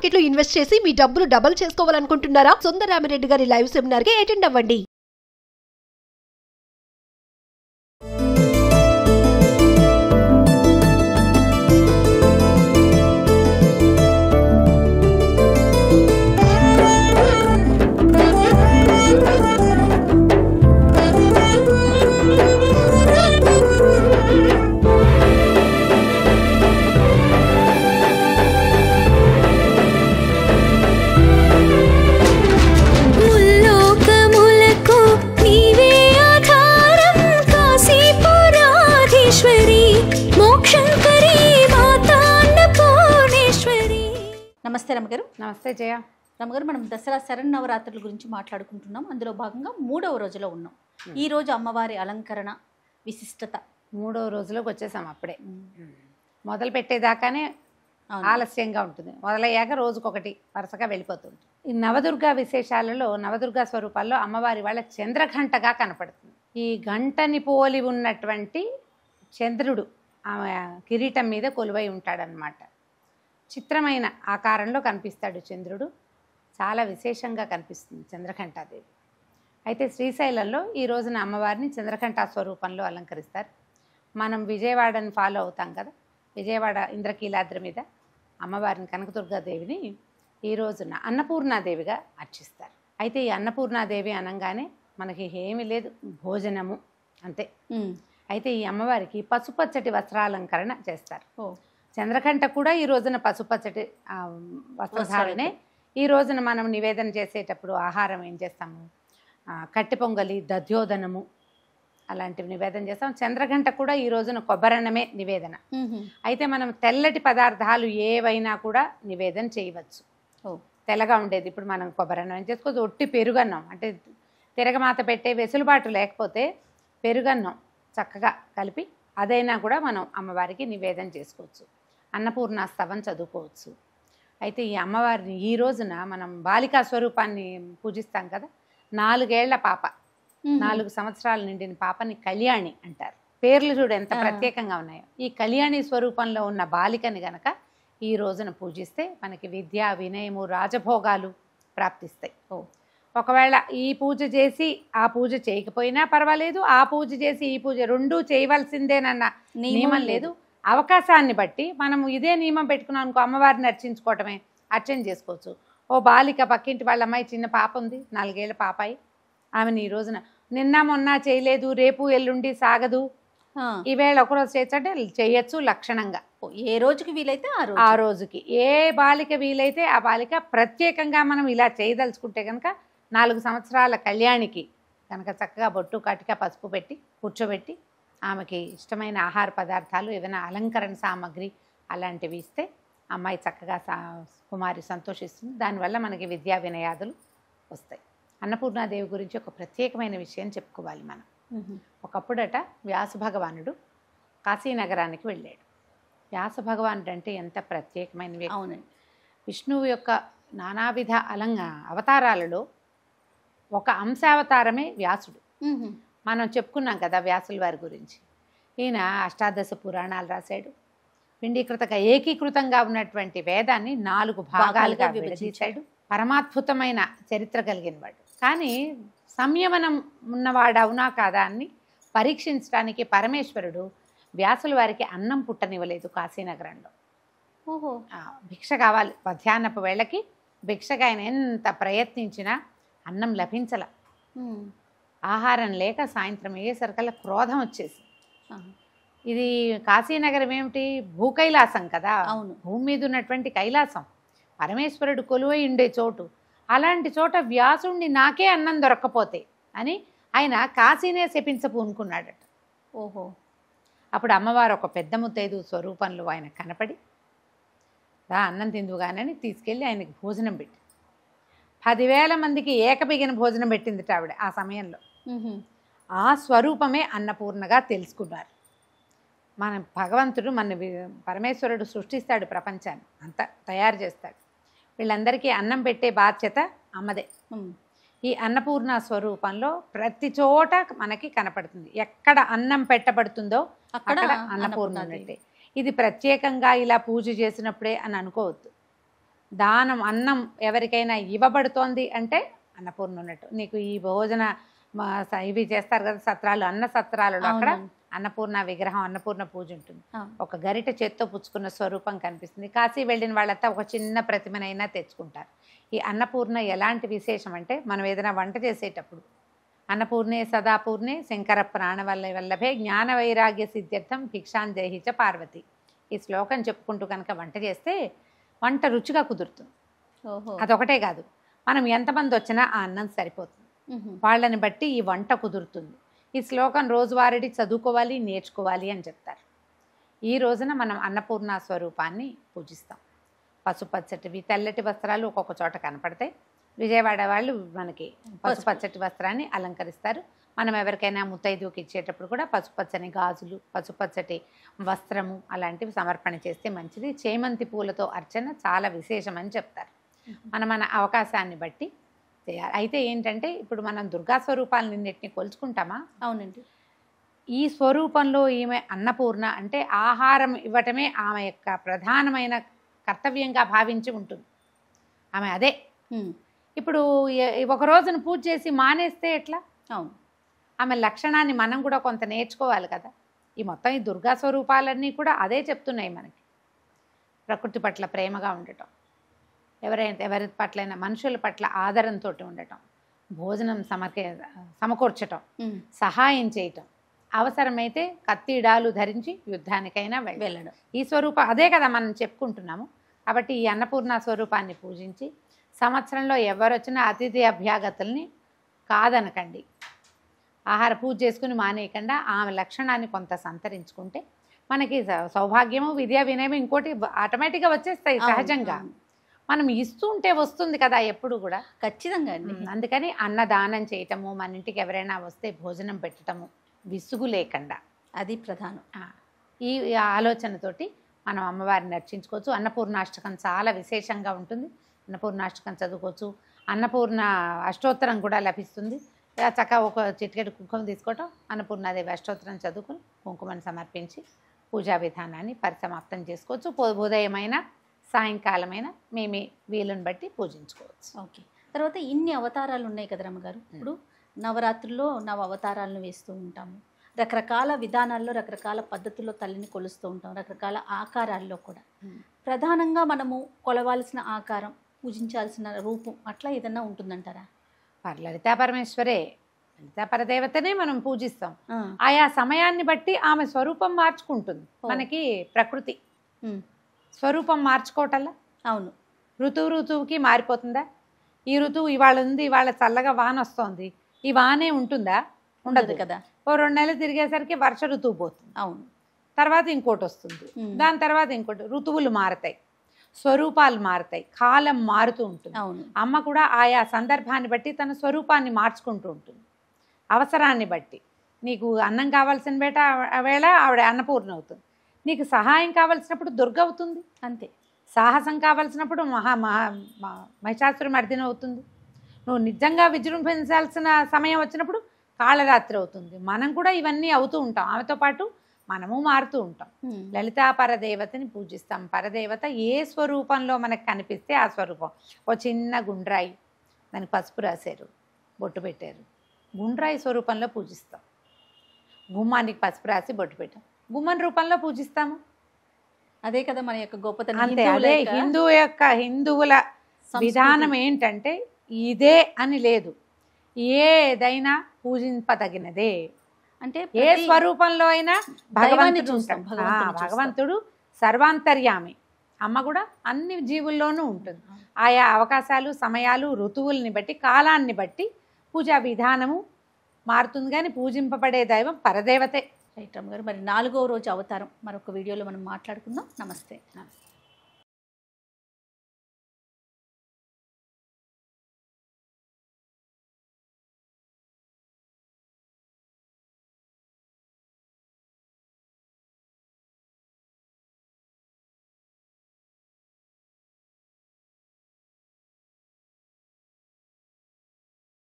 Market లో invest చేసి మీ డబ్బులు డబుల్ చేసుకోవాలనుకుంటున్నారా? సుందరరామిరెడ్డి గారి లైవ్ సెమినార్ కి అటెండ్ అవ్వండి. నమస్తే రమగారు. నమస్తే జయ. రమగారు, మనం దసరా శరన్నవరాత్రుల గురించి మాట్లాడుకుంటున్నాం. అందులో భాగంగా 3వ రోజులో ఉన్నాం. ఈ రోజు అమ్మవారి అలంకరణ విశిష్టత 3వ రోజులోకి వచ్చేసాం. అప్పుడే మొదలు పెట్టేదాకానే ఆలస్యంగా ఉంటుంది, మొదలయ్యాక రోజుకొకటి వరుసగా వెళ్ళిపోతుంది. ఈ నవదుర్గా విశేషాలలో, నవదుర్గా స్వరూపాల్లో అమ్మవారి వాళ్ళ చంద్రఘంటగా కనపడుతుంది. ఈ గంటని పోలి ఉన్నటువంటి చంద్రుడు ఆమె కిరీటం మీద కొలువై ఉంటాడనమాట. చిత్రమైన ఆకారంలో కనిపిస్తాడు చంద్రుడు. చాలా విశేషంగా కనిపిస్తుంది చంద్రఘంటాదేవి. అయితే శ్రీశైలంలో ఈ రోజున అమ్మవారిని చంద్రఘంటా స్వరూపంలో అలంకరిస్తారు. మనం విజయవాడని ఫాలో అవుతాం కదా, విజయవాడ ఇంద్రకీలాద్రి మీద అమ్మవారిని కనకదుర్గాదేవిని ఈ రోజున అన్నపూర్ణాదేవిగా అర్చిస్తారు. అయితే ఈ అన్నపూర్ణాదేవి అనగానే మనకి ఏమీ లేదు, భోజనము అంతే. అయితే ఈ అమ్మవారికి పసుపచ్చటి వస్త్రాలంకరణ చేస్తారు. చంద్రఘంట కూడా ఈ రోజున పసుపచ్చటి వస్త్రధారణే. ఈ రోజున మనం నివేదన చేసేటప్పుడు ఆహారం ఏం చేస్తాము, కట్టె పొంగలి, దధ్యోదనము అలాంటివి నివేదన చేస్తాం. చంద్రఘంట కూడా ఈ రోజున కొబ్బరన్నమే నివేదన. అయితే మనం తెల్లటి పదార్థాలు ఏవైనా కూడా నివేదన చేయవచ్చు. తెల్లగా ఉండేది ఇప్పుడు మనం కొబ్బరన్నం ఏం చేసుకోవచ్చు, ఒట్టి పెరుగన్నం అంటే తిరగమాత పెట్టే వెసులుబాటు లేకపోతే పెరుగన్నం చక్కగా కలిపి అదైనా కూడా మనం అమ్మవారికి నివేదన చేసుకోవచ్చు. అన్నపూర్ణ స్తవం చదువుకోవచ్చు. అయితే ఈ అమ్మవారిని ఈ రోజున మనం బాలికా స్వరూపాన్ని పూజిస్తాం కదా. 4 ఏళ్ల పాప, 4 సంవత్సరాలు నిండిన పాపని కళ్యాణి అంటారు. పేర్లు చూడు ఎంత ప్రత్యేకంగా ఉన్నాయో. ఈ కళ్యాణి స్వరూపంలో ఉన్న బాలికని గనక ఈ రోజున పూజిస్తే మనకి విద్య, వినయము, రాజభోగాలు ప్రాప్తిస్తాయి. ఒకవేళ ఈ పూజ చేసి ఆ పూజ చేయకపోయినా పర్వాలేదు, ఆ పూజ చేసి ఈ పూజ రెండూ చేయవలసిందేనన్న నియమం లేదు. అవకాశాన్ని బట్టి మనం ఇదే నియమం పెట్టుకున్నాం అనుకో, అమ్మవారిని అర్చించుకోవటమే, అర్చన చేసుకోవచ్చు. ఓ బాలిక పక్కింటి వాళ్ళ అమ్మాయి చిన్న పాప ఉంది, 4 ఏళ్ల పాపాయి, ఆమెను ఈ రోజున నిన్న మొన్న చేయలేదు, రేపు ఎల్లుండి సాగదు, ఈవేళ ఒకరోజు చేయొచ్చంటే చేయొచ్చు లక్షణంగా. ఏ రోజుకి వీలైతే ఆ రోజుకి ఏ బాలిక వీలైతే ఆ బాలిక ప్రత్యేకంగా మనం ఇలా చేయదలుచుకుంటే కనుక 4 సంవత్సరాల కళ్యాణికి కనుక చక్కగా బొట్టు, కాటిక, పసుపు పెట్టి కూర్చోబెట్టి ఆమెకి ఇష్టమైన ఆహార పదార్థాలు, ఏదైనా అలంకరణ సామాగ్రి అలాంటివి ఇస్తే అమ్మాయి చక్కగా కుమారి సంతోషిస్తుంది. దానివల్ల మనకి విద్యా వినయాదులు వస్తాయి. అన్నపూర్ణాదేవి గురించి ఒక ప్రత్యేకమైన విషయం చెప్పుకోవాలి మనం. ఒకప్పుడట వ్యాస భగవానుడు కాశీనగరానికి వెళ్ళాడు. వ్యాస భగవానుడు అంటే ఎంత ప్రత్యేకమైన వ్యక్తి. అవునండి. విష్ణువు యొక్క నానావిధ అవతారాలలో ఒక అంశావతారమే వ్యాసుడు. మనం చెప్పుకున్నాం కదా వ్యాసుల వారి గురించి. ఈయన అష్టాదశ పురాణాలు రాశాడు. పిండీకృతంగా ఏకీకృతంగా ఉన్నటువంటి వేదాన్ని 4 భాగాలుగా విభజించాడు. పరమాద్భుతమైన చరిత్ర కలిగిన వాడు. కానీ సంయమనం ఉన్నవాడు అవునా కాదా అని పరీక్షించడానికి పరమేశ్వరుడు వ్యాసుల వారికి అన్నం పుట్టనివ్వలేదు కాశీనగరంలో. భిక్ష కావాలి, మధ్యాహ్నపు వేళకి భిక్షగా ఆయన ఎంత ప్రయత్నించినా అన్నం లభించల. ఆహారం లేక సాయంత్రం అయ్యేసరికల్లా క్రోధం వచ్చేసి, ఇది కాశీనగరం ఏమిటి, భూకైలాసం కదా, అవును, భూమి మీద ఉన్నటువంటి కైలాసం, పరమేశ్వరుడు కొలువై ఉండే చోటు. అలాంటి చోట వ్యాసుడిని నాకే అన్నం దొరక్కపోతే అని ఆయన కాశీనే శపించపూనుకున్నాడట. అప్పుడు అమ్మవారు ఒక పెద్ద ముత్తైదు స్వరూపంలో ఆయన కనపడి రా అన్నం తిందుగానని తీసుకెళ్ళి ఆయనకి భోజనం పెట్టి 10,000 మందికి ఏకబిగిన భోజనం పెట్టిందిట ఆవిడ ఆ సమయంలో. ఆ స్వరూపమే అన్నపూర్ణగా తెలుసుకున్నారు. మన భగవంతుడు, మన పరమేశ్వరుడు సృష్టిస్తాడు ప్రపంచాన్ని, అంతా తయారు చేస్తాడు. వీళ్ళందరికీ అన్నం పెట్టే బాధ్యత అమ్మదే. ఈ అన్నపూర్ణ స్వరూపంలో ప్రతి చోట మనకి కనపడుతుంది. ఎక్కడ అన్నం పెట్టబడుతుందో అక్కడ అన్నపూర్ణ ఉన్నట్టే. ఇది ప్రత్యేకంగా ఇలా పూజ చేసినప్పుడే అని అనుకోవద్దు. దానం అన్నం ఎవరికైనా ఇవ్వబడుతోంది అంటే అన్నపూర్ణ ఉన్నట్టు. నీకు ఈ భోజన ఇవి చేస్తారు కదా సత్రాలు, అన్న సత్రాలలో అక్కడ అన్నపూర్ణ విగ్రహం, అన్నపూర్ణ పూజ ఉంటుంది. ఒక గరిట చేత్తో పుచ్చుకున్న స్వరూపం కనిపిస్తుంది. కాశీ వెళ్ళిన వాళ్ళంతా ఒక చిన్న ప్రతిమనైనా తెచ్చుకుంటారు. ఈ అన్నపూర్ణ ఎలాంటి విశేషం అంటే, మనం ఏదైనా వంట చేసేటప్పుడు అన్నపూర్ణే సదాపూర్ణే శంకర ప్రాణవల్లభే జ్ఞాన వైరాగ్య సిద్ధ్యర్థం భిక్షాందేహి చ పార్వతి. ఈ శ్లోకం చెప్పుకుంటూ కనుక వంట చేస్తే వంట రుచిగా కుదురుతుంది. అదొకటే కాదు, మనం ఎంతమంది వచ్చినా ఆ అన్నం సరిపోతుంది. వాళ్ళని బట్టి ఈ వంట కుదురుతుంది. ఈ శ్లోకం రోజువారీ చదువుకోవాలి, నేర్చుకోవాలి అని చెప్తారు. ఈ రోజున మనం అన్నపూర్ణ స్వరూపాన్ని పూజిస్తాం. పసుపచ్చటివి తెల్లటి వస్త్రాలు ఒక్కొక్క చోట కనపడతాయి. విజయవాడ వాళ్ళు మనకి పసుపచ్చటి వస్త్రాన్ని అలంకరిస్తారు. మనం ఎవరికైనా ముత్తైదువుకి ఇచ్చేటప్పుడు కూడా పసుపచ్చని గాజులు, పసుపచ్చటి వస్త్రము అలాంటివి సమర్పణ చేస్తే మంచిది. చేమంతి పూలతో అర్చన చాలా విశేషమని చెప్తారు. మన అవకాశాన్ని బట్టి చేయాలి. అయితే ఏంటంటే ఇప్పుడు మనం దుర్గా స్వరూపాలన్నింటినీ కొలుచుకుంటామా? అవునండి. ఈ స్వరూపంలో ఈమె అన్నపూర్ణ అంటే ఆహారం ఇవ్వటమే ఆమె యొక్క ప్రధానమైన కర్తవ్యంగా భావించి ఉంటుంది ఆమె. అదే ఇప్పుడు ఒక రోజును పూజ చేసి మానేస్తే ఎట్లా? అవును, ఆమె లక్షణాన్ని మనం కూడా కొంత నేర్చుకోవాలి కదా. ఈ మొత్తం ఈ దుర్గా స్వరూపాలన్నీ కూడా అదే చెప్తున్నాయి మనకి. ప్రకృతి పట్ల ప్రేమగా ఉండటం, ఎవరి పట్లైనా మనుషుల పట్ల ఆదరంతో ఉండటం, భోజనం సమకూర్చటం, సహాయం చేయటం, అవసరమైతే కత్తిడాలు ధరించి యుద్ధానికైనా వెళ్ళడం. ఈ స్వరూపం అదే కదా మనం చెప్పుకుంటున్నాము. కాబట్టి ఈ అన్నపూర్ణ స్వరూపాన్ని పూజించి సంవత్సరంలో ఎవరొచ్చినా అతిథి అభ్యాగతుల్ని కాదనకండి. ఆహార పూజ చేసుకుని మానేయకుండా ఆమె లక్షణాన్ని కొంత సంతరించుకుంటే మనకి సౌభాగ్యము, విద్యా వినయం ఇంకోటి ఆటోమేటిక్గా వచ్చేస్తాయి సహజంగా. మనం ఇస్తూ ఉంటే వస్తుంది కదా ఎప్పుడు కూడా. ఖచ్చితంగా అండి. అందుకని అన్నదానం చేయటము, మన ఇంటికి ఎవరైనా వస్తే భోజనం పెట్టడము విసుగు లేకుండా, అది ప్రధానం. ఈ ఆలోచనతోటి మనం అమ్మవారిని అర్చించుకోవచ్చు. అన్నపూర్ణాష్టకం చాలా విశేషంగా ఉంటుంది. అన్నపూర్ణాష్టకం చదువుకోవచ్చు. అన్నపూర్ణ అష్టోత్తరం కూడా లభిస్తుంది. చక్కగా ఒక చిటికెడు కుంకుమ తీసుకోవటం, అన్నపూర్ణాదేవి అష్టోత్తరం చదువుకుని కుంకుమను సమర్పించి పూజా విధానాన్ని పరిసమాప్తం చేసుకోవచ్చు. ఉదయమైన సాయంకాలమైన మేమే వీలుని బట్టి పూజించుకోవచ్చు. ఓకే. తర్వాత ఇన్ని అవతారాలు ఉన్నాయి కదా రమ్మగారు. ఇప్పుడు నవరాత్రుల్లో నవ అవతారాలను వేస్తూ ఉంటాము. రకరకాల విధానాల్లో రకరకాల పద్ధతుల్లో తల్లిని కొలుస్తూ ఉంటాం, రకరకాల ఆకారాల్లో కూడా. ప్రధానంగా మనము కొలవాల్సిన ఆకారం, పూజించాల్సిన రూపం అట్లా ఏదన్నా ఉంటుందంటారా? లలితా పరమేశ్వరే, లలితా పరదేవతనే మనం పూజిస్తాం. ఆయా సమయాన్ని బట్టి ఆమె స్వరూపం మార్చుకుంటుంది. మనకి ప్రకృతి స్వరూపం మార్చుకోవటల్లా. అవును. ఋతువుకి మారిపోతుందా? ఈ ఋతువు ఇవాళ ఉంది, ఇవాళ చల్లగా వాన వస్తోంది, ఈ వానే ఉంటుందా? ఉండదు కదా. ఓ 2 నెలలు తిరిగేసరికి వర్ష ఋతువు పోతుంది. అవును. తర్వాత ఇంకోటి వస్తుంది, దాని తర్వాత ఇంకోటి. ఋతువులు మారతాయి, స్వరూపాలు మారతాయి, కాలం మారుతూ ఉంటుంది. అవును. అమ్మ కూడా ఆయా సందర్భాన్ని బట్టి తన స్వరూపాన్ని మార్చుకుంటూ ఉంటుంది. అవసరాన్ని బట్టి నీకు అన్నం కావాల్సిన వేళ ఆవిడ అన్నపూర్ణ అవుతుంది. నీకు సహాయం కావాల్సినప్పుడు దుర్గ అవుతుంది. అంతే. సాహసం కావాల్సినప్పుడు మహిషాసుర మర్దిని అవుతుంది. నువ్వు నిజంగా విజృంభించాల్సిన సమయం వచ్చినప్పుడు కాళరాత్రి అవుతుంది. మనం కూడా ఇవన్నీ అవుతూ ఉంటాం. ఆమెతో పాటు మనము మారుతూ ఉంటాం. లలితా పరదేవతని పూజిస్తాం. పరదేవత ఏ స్వరూపంలో మనకు కనిపిస్తే ఆ స్వరూపం. ఓ చిన్న గుండ్రాయి, దానికి పసుపు రాశారు, బొట్టు పెట్టారు, గుండ్రాయి స్వరూపంలో పూజిస్తాం. గుమ్మానికి పసుపు రాసి బొట్టు పెట్టాం, గుమ్మం రూపంలో పూజిస్తాము. అదే కదా మన యొక్క గొప్పతనం. అంతే. అదే హిందువుల విధానం ఏంటంటే ఇదే అని లేదు, ఏదైనా పూజింపదగినదే. అంటే ఏ స్వరూపంలో అయినా భగవంతుడు సర్వాంతర్యామి. అమ్మ కూడా అన్ని జీవుల్లోనూ ఉంటుంది. ఆయా అవకాశాలు, సమయాలు, ఋతువుల్ని బట్టి, కాలాన్ని బట్టి పూజా విధానము మారుతుంది. కానీ పూజింపబడే దైవం పరదేవతే. రైట్ రమ్మ గారు. మరి 4వ రోజు అవతారం మరొక వీడియోలో మనం మాట్లాడుకుందాం. నమస్తే.